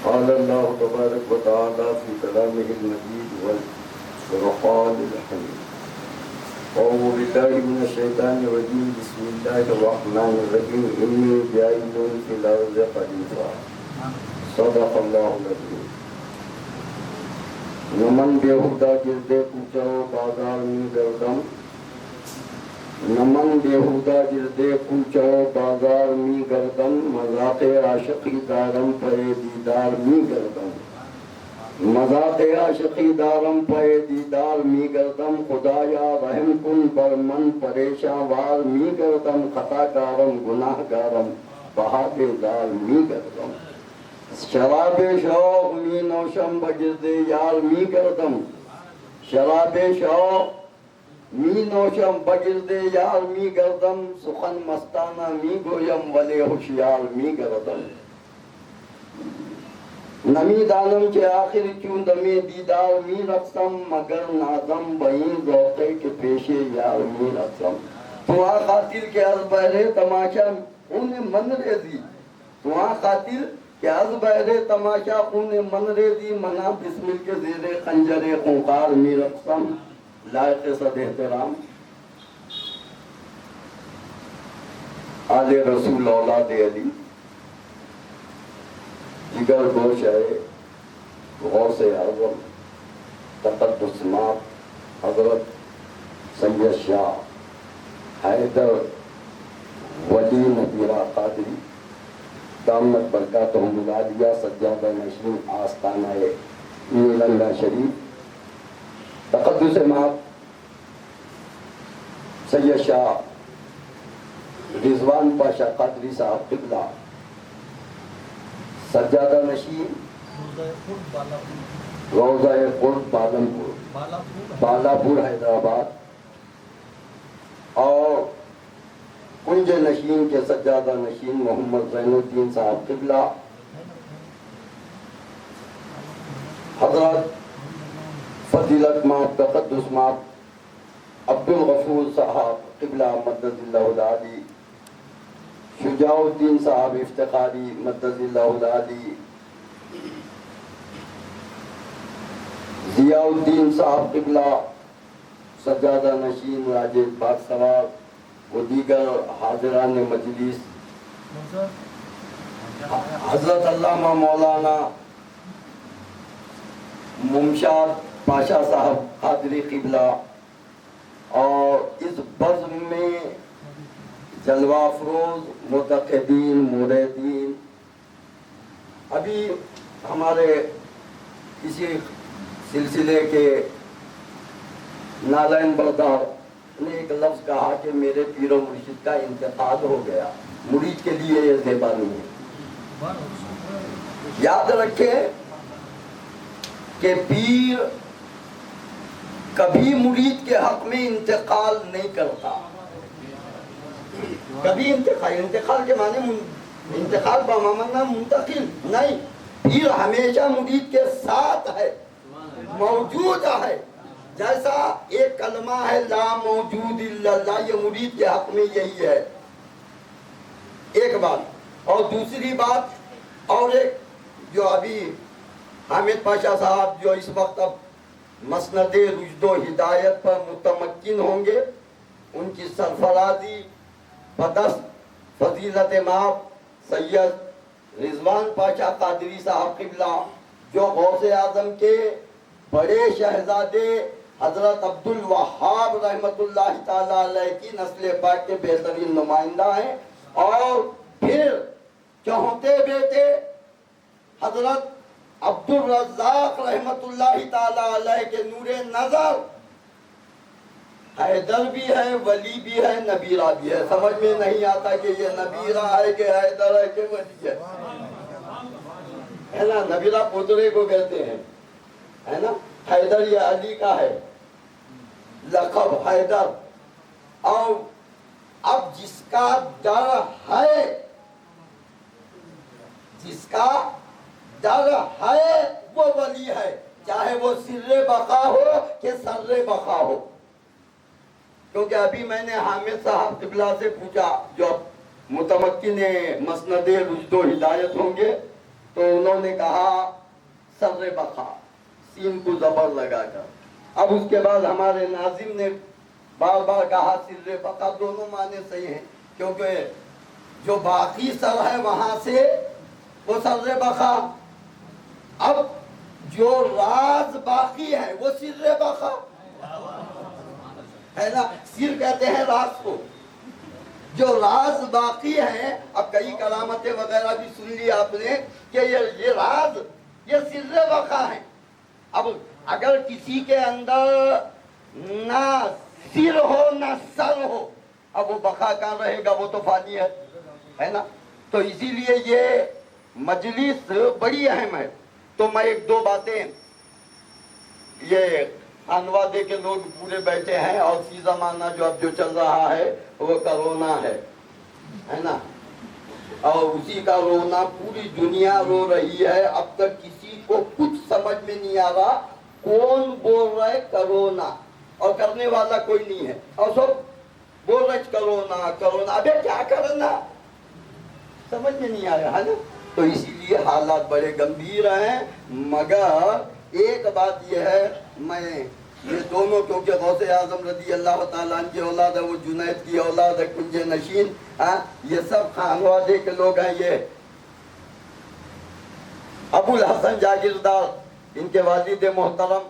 قال الله تبارك وتعالى في كلامه المجيد والفرقان الحميد. أعوذ بالله من الشيطان الرجيم. بسم الله الرحمن الرحيم. إني جاعل في الأرض خليفة. صدق الله العظيم. نمن بیہودہ گردے کوچو بازار میں گردم، نمن بیہودہ گردے کوچو بازار میں گردم، مذاق عاشقی دارم پے دیدار میں گردم، مذاق عاشقی دارم پے دیدار میں گردم، خدایا رحم کن بر من پریشاں وار میں گردم، خطا کارم گناہ گارم بہاد دار میں گردم، شراب شوق می نوشم بگرد یار می گردم، شراب شوق می نوشم بگرد یار می گردم، سخن مستانہ می گویم ولی ہوشیار می گردم، نمی دانم کے آخر کیوں دمی دیدار می رقصم، مگر نازم بہیں ذوقے کے پیشے یار می رقصم، تمہاں خاطر کے از بہرے تماشا انہیں من ریزی، تمہاں خاطر کہ از بہرے تماشا خون من ریزی، منا بسمل کے زیر خنجر خونخوار می رقصم، لائق صد احترام آل رسول اولاد علی، جگر گوش ہے غوث اعظم تقدس مات حضرت سید شاہ حیدر ولی نبیرہ قادری دامت برکاتہم العالیہ سجادہ نشین آستانہ نیلندہ شریف، تقدس مات سید شاہ رضوان پاشا قادری صاحب قبلہ سجادہ نشین روضہ قرب بالاپور حیدرآباد، اور کنج نشین کے سجادہ نشین محمد زین الدین صاحب قبلہ، حضرت فضیلت مات تقدس مات عبدالغفور صاحب قبلہ مدد اللہ العالی، شجاع الدین صاحب افتخاری مدد اللہ العالی، ضیاء الدین صاحب قبلہ سجادہ نشین راجد باغ سوار و دیگر حاضران مجلس، حضرت علامہ مولانا ممشاد پاشا صاحب قادری قبلہ، اور اس بزم میں جلوہ افروز معتقدین مریدین، ابھی ہمارے کسی سلسلے کے نالین بردار نے ایک لفظ کہا کہ میرے پیر و مرشد کا انتقال ہو گیا، مرید کے لیے یہ زیبا نہیں ہے۔ یاد رکھیں کہ پیر کبھی مرید کے حق میں انتقال نہیں کرتا، کبھی انتقال کے معنی انتقال بمعنی منتقل نہیں، پیر ہمیشہ مرید کے ساتھ ہے، موجود ہے، جیسا ایک کلمہ ہے لا موجود الا اللہ، یہ مرید کے حق میں یہی ہے، ایک بات۔ اور دوسری بات، اور ایک جو ابھی حامد پاشا صاحب جو اس وقت اب مسند رشد و ہدایت پر متمکن ہوں گے، ان کی سرفرازی بدست فضیلت مآب سید رضوان پاشا قادری صاحب قبلہ، جو غوث اعظم کے بڑے شہزادے حضرت عبدالوہاب رحمت اللہ تعالیٰ علیہ کی نسل پاک کے بہترین نمائندہ ہیں، اور پھر چوتھے بیٹے حضرت عبدالرزاق رحمت اللہ تعالیٰ علیہ کے نور نظر، حیدر بھی ہے، ولی بھی ہے، نبیرہ بھی ہے۔ سمجھ میں نہیں آتا کہ یہ نبیرہ ہے کہ حیدر ہے کہ ولی ہے نا؟ نبیرہ پودرے کو کہتے ہیں، ہے نا؟ حیدر یہ علی کا ہے لقب حیدر۔ اور اب جس کا ڈر ہے، جس کا ڈر ہے وہ ولی ہے، چاہے وہ سر بقا ہو کہ سر بقا ہو۔ کیونکہ ابھی میں نے حامد صاحب قبلہ سے پوچھا، جو متمکن مسند رشد و ہدایت ہوں گے، تو انہوں उन्होंने कहा सर बखा, सीन को जबर लगा कर। अब उसके बाद हमारे नाजिम ने बार बार कहा सिर बखा, दोनों माने सही हैं, क्योंकि जो बाकी सर है वहां से वो सर बखा, अब जो राज बाकी है वो सिर बखा है ना। सिर कहते हैं राज को, जो राज बाकी है। अब कई करामतें वगैरह भी सुन ली आपने कि ये राज, ये सिर बखा है। अब अगर किसी के अंदर ना सिर हो ना सर हो, अब वो बखा कहाँ रहेगा, वो तो फानी है ना। तो इसीलिए ये मजलिस बड़ी अहम है। तो मैं एक दो बातें, ये खानवादे के लोग पूरे बैठे हैं और सी जमाना जो अब जो चल रहा है वो कोरोना है ना, और उसी का रोना पूरी दुनिया रो रही है। अब तक किसी को कुछ समझ में नहीं आ रहा कौन बोल रहा है कोरोना, और करने वाला कोई नहीं है, और सब बोल रहे कोरोना कोरोना। अबे क्या करना, समझ में नहीं आ रहा है ना। तो इसीलिए हालात बड़े गंभीर हैं। मगर एक बात यह है, मैं ये दोनों, क्योंकि गौसे आजम रदी अल्लाह ताला की औलाद है, वो जुनैद की औलाद है, कुंजे नशीन, ये सब खानवादे के लोग हैं। ये अबुल हसन जागीरदार, इनके वालिद मोहतरम,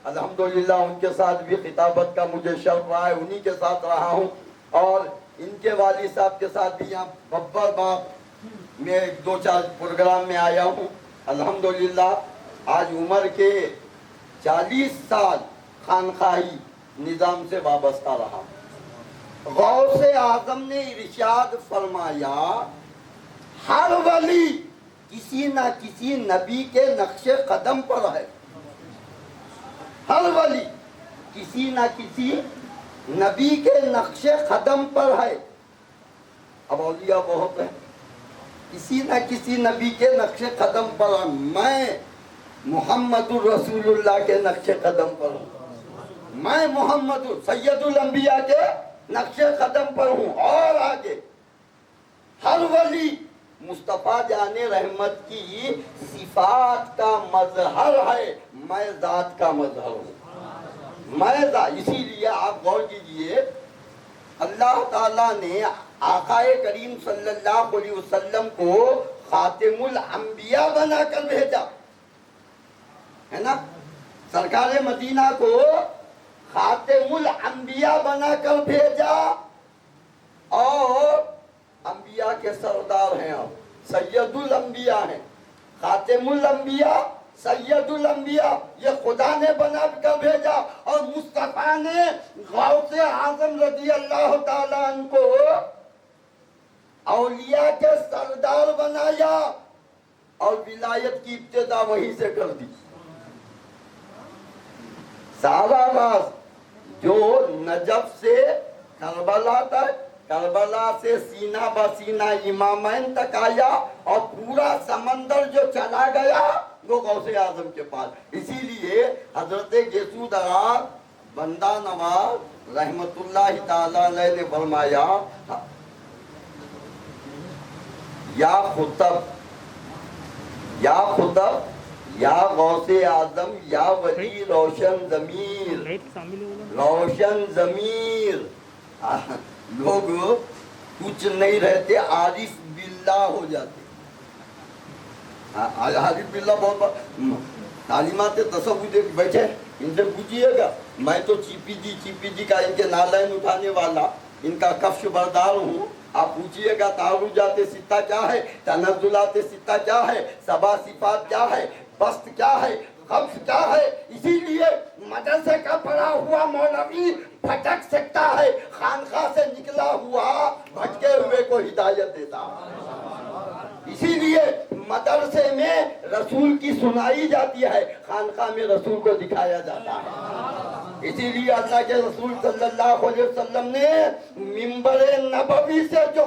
अल्हम्दुलिल्लाह उनके साथ भी खिताबत का मुझे शर्फ रहा है, उन्हीं के साथ रहा हूँ। और इनके वालिद साहब के साथ भी यहाँ बब्बर बाप में दो चार प्रोग्राम में आया हूँ। अल्हम्दुलिल्लाह आज उम्र के 40 साल खानखाही निज़ाम से वाबस्ता रहा। गौसे आजम ने इरशाद फरमाया, हर वली किसी ना किसी नबी के नक्शे कदम पर है। हर वली किसी ना किसी नबी के नक्शे कदम पर है। अब औलिया बहुत है, किसी ना किसी नबी के नक्शे कदम पर है। मैं मुहम्मदुर रसूलुल्लाह के नक्शे कदम पर हूँ, मैं मोहम्मद सैयदुल अंबिया के नक्शे कदम पर हूँ। और आगे हर वली मुस्तफा जाने रहमत की सिफात का मजहर है, मैं जात का मजहर हूँ, मैं जात। इसीलिए आप गौर कीजिए, अल्लाह ताला ने आकाए करीम सल्लल्लाहु अलैहि वसल्लम को खातिमुल अंबिया बनाकर भेजा, है ना। सरकार मदीना को खातिमुल अंबिया बनाकर भेजा, और अंबिया के सरदार हैं, अब सैयदुल अंबिया हैं। खातिमुल अंबिया, सैयदुल अंबिया, ये खुदा ने बना कर भेजा। और मुस्तफा ने गौसे आजम रजी अल्लाह ताला अन्हु को औलिया के सरदार बनाया, और विलायत की इब्तिदा वहीं से कर दी। सारा राज जो नजफ से करबला तक, करबला से सीना बसीना इमामैन तक आया, और पूरा समंदर जो चला गया वो गौसे आजम के पास। इसीलिए हजरत गेसूदरार बंदा नवाज रहमतुल्लाह ताला अलैह ने फरमाया, या खुतब या गौसे आजम या वली रोशन जमीर, रोशन जमीर। लोग कुछ नहीं रहते, आरिफ बिल्लाह हो जाते। आरिफ बिल्लाह बहुत तालीमात तसव्वुफ देख बैठे, इनसे पूछिएगा। मैं तो चीपी जी का इनके नालैन उठाने वाला, इनका कफ्श बरदार हूँ। आप पूछिएगा तारुजाते सित्ता क्या है, तनज़्ज़ुलाते सित्ता क्या है, सबा सिफात क्या है, बस्त क्या है, कब्ज़ क्या है। इसीलिए मदरसे का पढ़ा हुआ मौलवी भटक सकता है, खानखा से निकला हुआ भटके हुए को हिदायत देता है। इसीलिए मदरसे में रसूल की सुनाई जाती है, खानखा में रसूल को दिखाया जाता है। इसीलिए अल्लाह के रसूल सल्लल्लाहु अलैहि वसल्लम ने मिंबरे नबवी से जो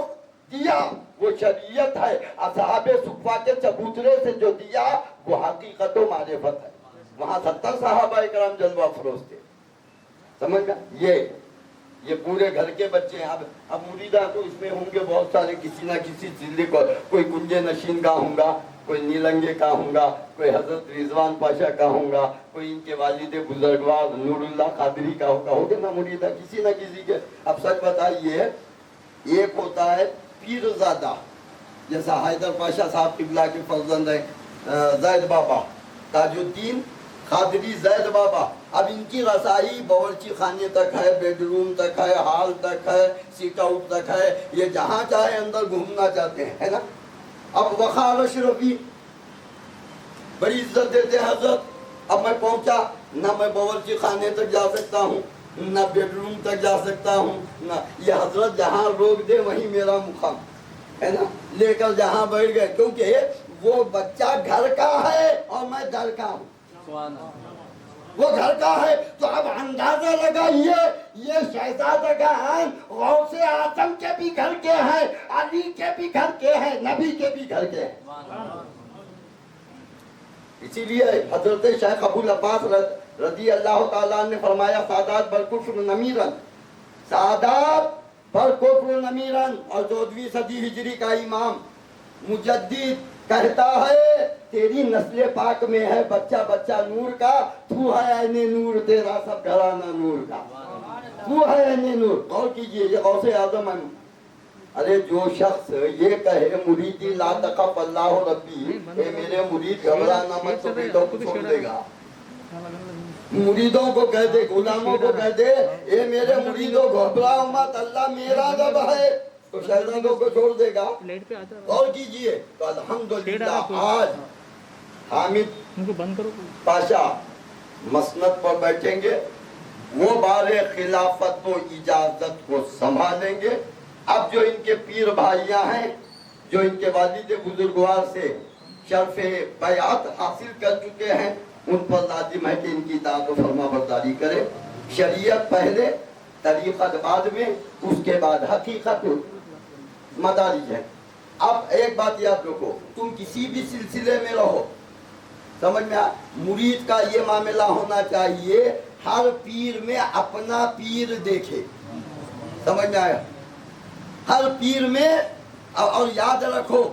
दिया वो शरीयत है, असहाबे सुफ़ा के चबूतरे से जो दिया वो हकीकत व मारिफत है। वहाँ 70 सहाबा इकराम जलवा फरोज थे, समझ गए। ये पूरे घर के बच्चे हैं। अब मुरीदा तो इसमें होंगे बहुत सारे, किसी ना किसी जिले को कोई कुंजे नशीन का होगा, कोई नीलंगे का होगा, कोई हजरत रिजवान पाशा का होगा, कोई इनके वालिद बुजुर्गवार नूरुल्लाह कादरी का होगा ना मुरीदा किसी ना किसी के। अब सच बताइए, एक होता है पीरजादा, जैसा हैदर पाशा साहब किबला के फर्जंद है जैद बाबा, ताजुद्दीन कादरी जैद बाबा। अब इनकी रसाई बावर्ची खाने तक है, बेडरूम तक है, हॉल तक है, सीट आउट तक है, ये जहाँ चाहे अंदर घूमना चाहते हैं, है ना। अब वखार अशरफी बड़ी इज्जत देते हैं हजरत। अब मैं पहुंचा ना, मैं बावर्ची खाने तक जा सकता हूँ, ना बेडरूम तक जा सकता हूँ, ना ये हजरत जहाँ रोक दे वहीं मेरा मुकाम, है ना। लेकर जहाँ बैठ गए, क्योंकि वो बच्चा घर का है और मैं दर का हूँ, वो घर का है। तो अब अंदाजा लगाइए, ये शहजादगान गौसे आजम के भी घर के हैं, अली के भी घर के हैं, नबी के भी घर के हैं। इसीलिए हजरत शेख अबुल अब्बास रजी अल्लाह ताला ने फरमाया, सादात बरकुफ्र नमीरन, सादात बरकुफ्र नमीरन। और 14वीं सदी हिजरी का इमाम मुजद्दिद कहता है, तेरी नस्ल पाक में है बच्चा बच्चा नूर का, तू है ऐने नूर, तेरा सब घराना नूर का, तू है ऐने नूर। गौर कीजिए, ये गौसे आजम है। अरे जो शख्स ये कहे मुरीदी ला तकफ अल्लाह रब्बी, ए मेरे मुरीद घबराना मत तो बेटों को छोड़ देगा। मुरीदों को कह दे, गुलामों को कह दे, ए मेरे मुरीदों घबराओ मत, अल्लाह मेरा रब है, तो शहजादों को छोड़ देगा। और कीजिए तो अल्हम्दुलिल्लाह आज हामिद पाशा मसनद पर बैठेंगे, वो बारे खिलाफत व इजाजत को संभालेंगे। अब जो इनके पीर भाइयां हैं, जो इनके वालिद बुजुर्गवार से शर्फ़े बयात हासिल कर चुके हैं, उन पर लाजिम है कि इनकी इताअत व फरमाबरदारी करें। शरीयत पहले, तरीक़त बाद में, उसके बाद हकीकत मदारिज है। अब एक बात याद रखो, तुम किसी भी सिलसिले में रहो, समझ में आ, मुरीद का ये मामला होना चाहिए, हर पीर में अपना पीर देखे, समझ में आया, हर पीर में। और याद रखो,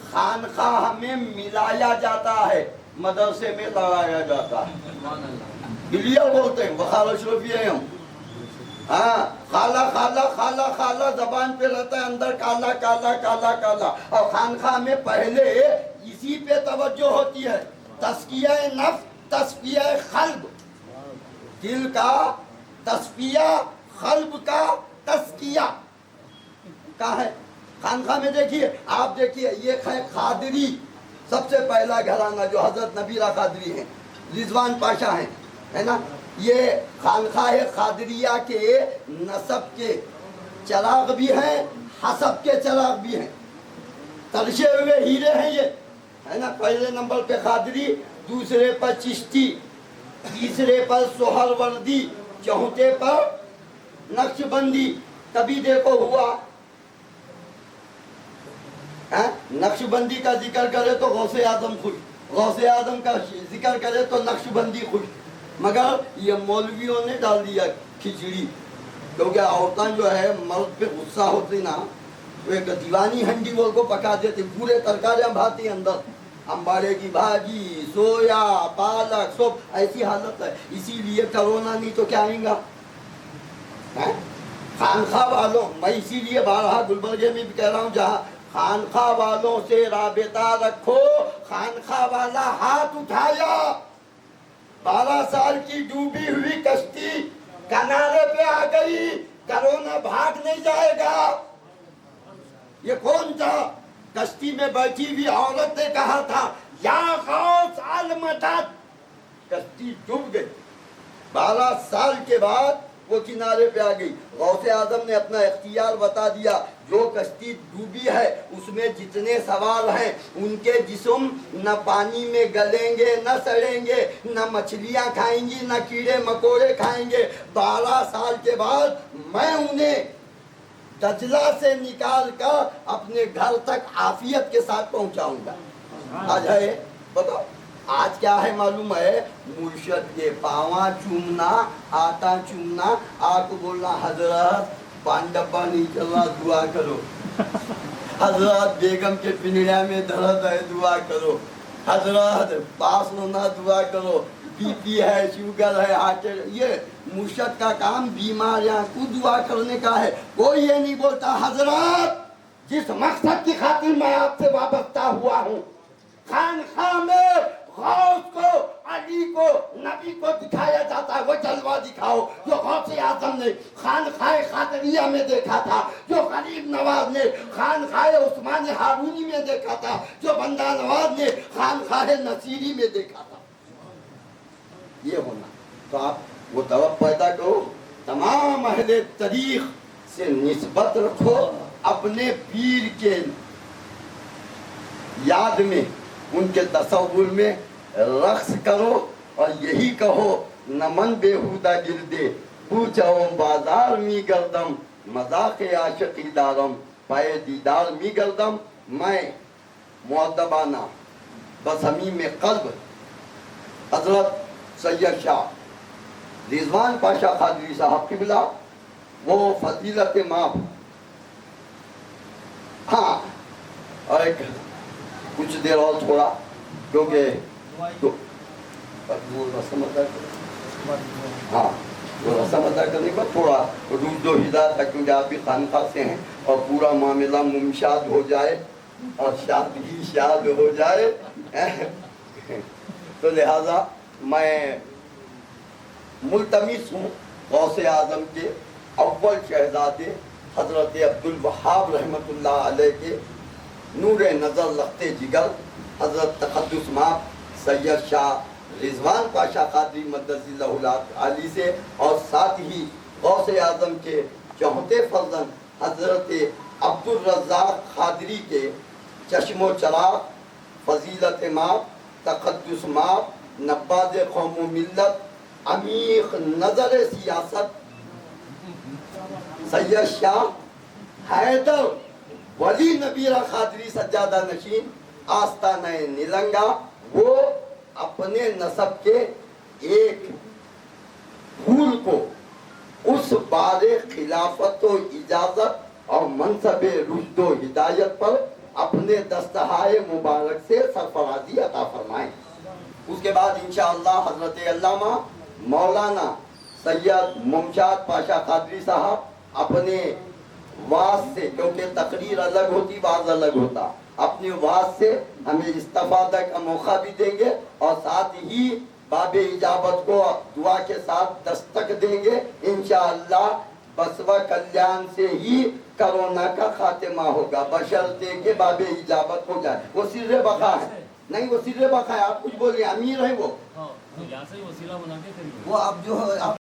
खानकाह में मिलाया जाता है, मदरसे में लड़ाया जाता है। बिलिया बोलते हैं, वखार अशरफी है हम। हाँ, खाला खाला खाला खाला जबान पे रहता है, अंदर काला काला काला काला। और खानकाह में पहले इसी पे तवज्जो होती है, तस्किया नफ्स, तस्किया खल्ब, दिल का तस्किया, खल्ब का तस्किया का है। खानकाह में देखिए, आप देखिए, ये है खादरी, सबसे पहला घराना जो हजरत नबीरा कादरी हैं, रिजवान पाशा हैं, है ना। ये खानकाह खादरिया के नसब के चराग भी हैं, हसब के चराग भी हैं, तरशे हुए हीरे हैं ये, है ना। पहले नंबर पे खादरी, दूसरे पर चिश्ती, तीसरे पर सोहरवर्दी, चौथे पर नक्शबंदी। तभी देखो हुआ है, नक्शबंदी का जिक्र करे तो गौसे आजम खुश, गौसे आजम का जिक्र करे तो नक्शबंदी खुश। मगर ये मौलवियों ने डाल दिया खिचड़ी, क्योंकि औरतें जो है मर्द पे गुस्सा होती ना, वो एक दीवानी हंडी बोल को पका देती, पूरे तरकारियां भाती अंदर, अंबाड़े की भाजी, सोया, पालक, सब ऐसी हालत है। इसीलिए कोरोना नहीं तो क्या आएगा। खानखा वालों, मैं इसीलिए बारहा गुलबर्गे में भी कह रहा हूँ, जहाँ खानखा वालों से राबता रखो, खानखा वाला हाथ उठाया, 12 साल की डूबी हुई कश्ती किनारे पे आ गई, कोरोना भाग नहीं जाएगा। ये कौन था? कश्ती में बैठी हुई औरत ने कहा था, या गौस आल मदद। कश्ती डूब गई, 12 साल के बाद वो किनारे पे आ गई। गौसे आजम ने अपना इख्तियार बता दिया, जो कश्ती डूबी है उसमें जितने सवाल हैं उनके जिस्म न पानी में गलेंगे, न सड़ेंगे, न मछलियां खाएंगी, न कीड़े मकोड़े खाएंगे। 12 साल के बाद मैं उन्हें दजला से निकाल कर अपने घर तक आफियत के साथ पहुंचाऊंगा। आज है, बताओ आज क्या है मालूम है? मुर्शद के पावा चूमना, आटा चूमना, आको बोलना हजरत पान डब्बा नहीं चल रहा, दुआ करो। حضرات بیگم کے پنڈیا میں درد ہے دعا کرو، حضرات پاس ہونا دعا کرو، بی پی ہے، شوگر ہے، ہارٹ، یہ مرشد کا کام بیماریاں کو دعا کرنے کا ہے۔ کوئی یہ نہیں بولتا حضرات جس مقصد کی خاطر میں آپ سے وابستہ ہوا ہوں، خانقاہ میں غوث کو، علی کو، نبی کو دکھایا جاتا ہے، وہ جلوہ دکھاؤ جو غوث اعظم نے خانقاہ خاطریہ میں دیکھا تھا، جو غریب نواز نے خانقاہ عثمان ہارونی میں دیکھا تھا، جو بندہ نواز نے خانقاہ نصیری میں دیکھا تھا۔ یہ ہونا تو آپ وہ طلب پیدا کرو، تمام اہل تاریخ سے نسبت رکھو، اپنے پیر کے یاد میں، ان کے تصور میں رقص کرو اور یہی کہو نمن بیہودہ گردے پوچھو بازار می گردم مذاق عاشقی دارم پائے دیدار می گردم۔ میں مؤدبانہ بصمیم قلب حضرت سید شاہ رضوان پاشا قادری صاحب قبلہ وہ فضیلت ماں، ہاں اور ایک کچھ دیر اور تھوڑا کیونکہ ہاں وہ رسم ادا کرنے کا تھوڑا روز و ہدایت تک، کیونکہ آپ بھی خانقاہ سے ہیں اور پورا معاملہ ممشاد ہو جائے اور شادی شاد ہو جائے تو لہذا میں ملتمس ہوں غوث اعظم کے اول شہزادے حضرت عبدالوہاب رحمۃ اللہ علیہ کے نور نظر لخت جگر حضرت تقدس مآب سید شاہ رضوان پاشا قادری مدث اللہ علی سے، اور ساتھ ہی غوث اعظم کے چوتھے فرزند حضرت عبدالرزاق قادری کے چشم و چراغ فضیلت مآب تقدس مآب نباز قوم و ملت عمیق نظر سیاست سید شاہ حیدر ولی نبیرہ قادری سجادہ نشین آستانہ نیلنگا، وہ اپنے نسب کے ایک پھول کو اس بار خلافت و اجازت اور منصب رشد و ہدایت پر اپنے دستہائے مبارک سے سرفرازی عطا فرمائیں۔ اس کے بعد انشاءاللہ حضرت علامہ مولانا سید ممشاد پاشا قادری صاحب اپنے واعظ سے، کیونکہ تقریر الگ ہوتی واعظ الگ ہوتا، اپنی واعظ سے ہمیں استفادہ کا موقع بھی دیں گے اور ساتھ ہی باب اجابت کو دعا کے ساتھ دستک دیں گے انشاءاللہ۔ بسوا کلیان سے ہی کرونا کا خاتمہ ہوگا بشرطے کہ باب اجابت ہو جائے۔ وہ سر بقا ہے، نہیں وہ سر بقا ہے، آپ کچھ بولیے، امیر ہیں وہ، یہاں سے وسیلہ بنا کے وہ آپ جو